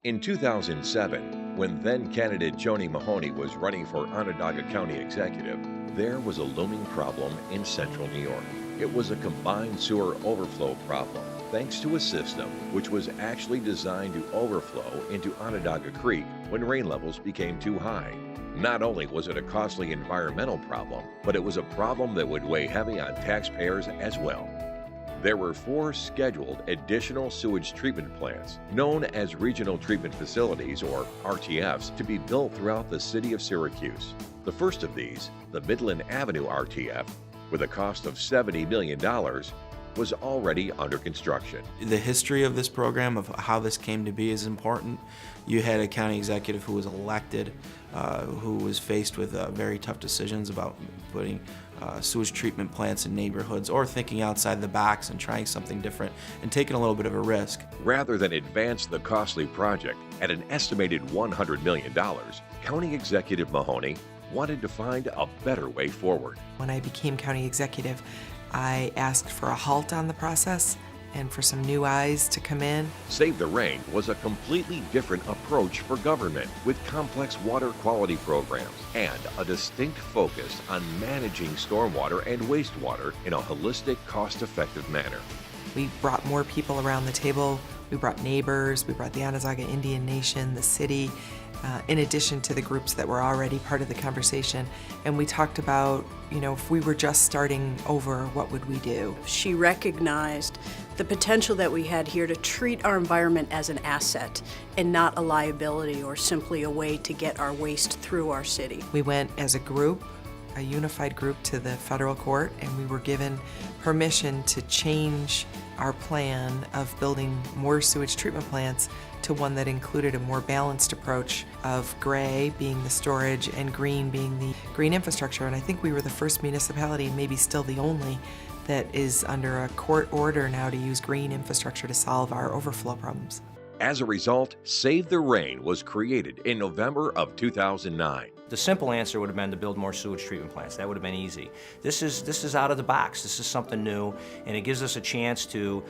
In 2007, when then-candidate Joni Mahoney was running for Onondaga County Executive, there was a looming problem in central New York. It was a combined sewer overflow problem, thanks to a system which was actually designed to overflow into Onondaga Creek when rain levels became too high. Not only was it a costly environmental problem, but it was a problem that would weigh heavy on taxpayers as well. There were 4 scheduled additional sewage treatment plants, known as Regional Treatment Facilities, or RTFs, to be built throughout the city of Syracuse. The first of these, the Midland Avenue RTF, with a cost of $70 million, was already under construction. The history of this program, of how this came to be, is important. You had a county executive who was elected, who was faced with very tough decisions about putting sewage treatment plants in neighborhoods, or thinking outside the box and trying something different and taking a little bit of a risk. Rather than advance the costly project at an estimated $100 million, County Executive Mahoney wanted to find a better way forward. When I became county executive, I asked for a halt on the process and for some new eyes to come in. Save the Rain was a completely different approach for government, with complex water quality programs and a distinct focus on managing stormwater and wastewater in a holistic, cost-effective manner. We brought more people around the table. We brought neighbors, we brought the Onondaga Indian Nation, the city, in addition to the groups that were already part of the conversation. And we talked about, if we were just starting over, what would we do? She recognized the potential that we had here to treat our environment as an asset and not a liability or simply a way to get our waste through our city. We went as a group, a unified group, to the federal court, and we were given permission to change our plan of building more sewage treatment plants to one that included a more balanced approach of gray being the storage and green being the green infrastructure. And I think we were the first municipality, maybe still the only, that is under a court order now to use green infrastructure to solve our overflow problems. As a result, Save the Rain was created in November of 2009. The simple answer would have been to build more sewage treatment plants. That would have been easy. This is out of the box. This is something new, and it gives us a chance to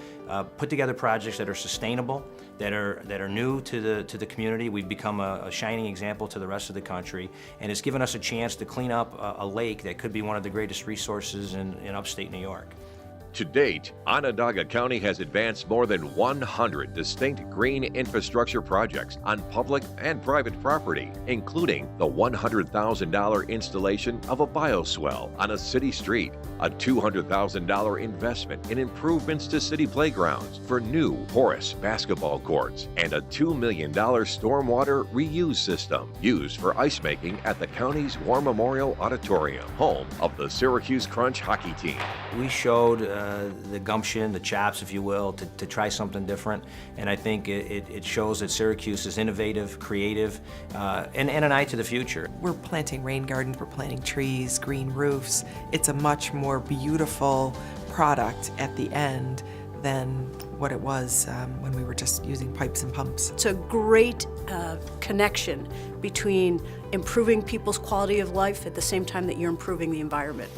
put together projects that are sustainable, that are new to the community. We've become a shining example to the rest of the country, and it's given us a chance to clean up a lake that could be one of the greatest resources in upstate New York. To date, Onondaga County has advanced more than 100 distinct green infrastructure projects on public and private property, including the $100,000 installation of a bioswale on a city street, a $200,000 investment in improvements to city playgrounds for new porous basketball courts, and a $2 million stormwater reuse system used for ice making at the county's War Memorial Auditorium, home of the Syracuse Crunch hockey team. We showed the gumption, the chops, if you will, to try something different. And I think it shows that Syracuse is innovative, creative, and an eye to the future. We're planting rain gardens, we're planting trees, green roofs. It's a much more beautiful product at the end than what it was when we were just using pipes and pumps. It's a great connection between improving people's quality of life at the same time that you're improving the environment.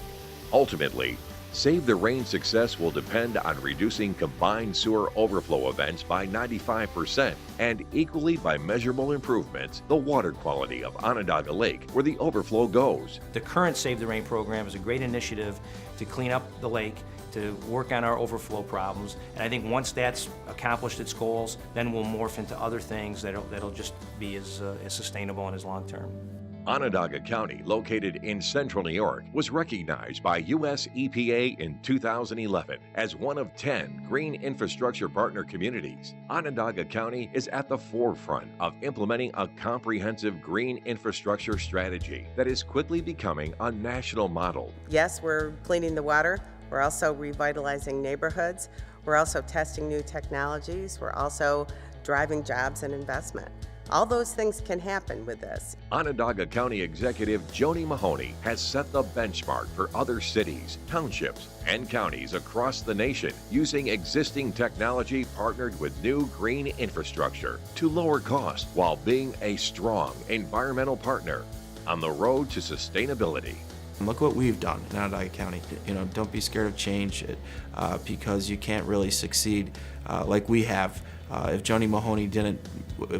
Ultimately, Save the Rain success will depend on reducing combined sewer overflow events by 95% and equally by measurable improvements the water quality of Onondaga Lake where the overflow goes. The current Save the Rain program is a great initiative to clean up the lake, to work on our overflow problems, and I think once that's accomplished its goals, then we'll morph into other things that'll just be as sustainable and as long-term. Onondaga County, located in central New York, was recognized by U.S. EPA in 2011 as one of 10 green infrastructure partner communities. Onondaga County is at the forefront of implementing a comprehensive green infrastructure strategy that is quickly becoming a national model. Yes, we're cleaning the water. We're also revitalizing neighborhoods. We're also testing new technologies. We're also driving jobs and investment. All those things can happen with this. Onondaga County Executive Joni Mahoney has set the benchmark for other cities, townships, and counties across the nation using existing technology partnered with new green infrastructure to lower costs while being a strong environmental partner on the road to sustainability. Look what we've done in Onondaga County. Don't be scared of change because you can't really succeed like we have. If Joni Mahoney didn't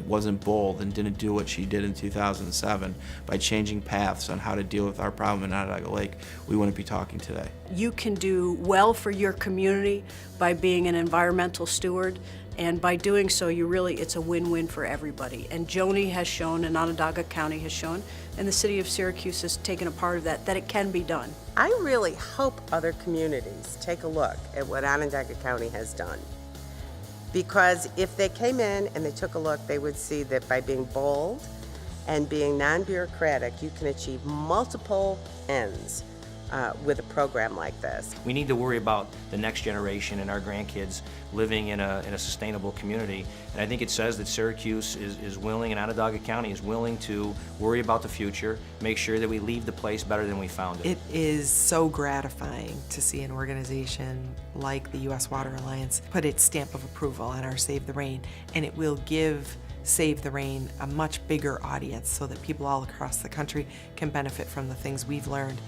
wasn't bold and didn't do what she did in 2007 by changing paths on how to deal with our problem in Onondaga Lake, we wouldn't be talking today. You can do well for your community by being an environmental steward, and by doing so, it's a win-win for everybody. And Joni has shown, and Onondaga County has shown, and the city of Syracuse has taken a part of that it can be done. I really hope other communities take a look at what Onondaga County has done. Because if they came in and they took a look, they would see that by being bold and being non-bureaucratic, you can achieve multiple ends with a program like this. We need to worry about the next generation and our grandkids living in a sustainable community. And I think it says that Syracuse is willing, and Onondaga County is willing to worry about the future, make sure that we leave the place better than we found it. It is so gratifying to see an organization like the U.S. Water Alliance put its stamp of approval on our Save the Rain, and it will give Save the Rain a much bigger audience so that people all across the country can benefit from the things we've learned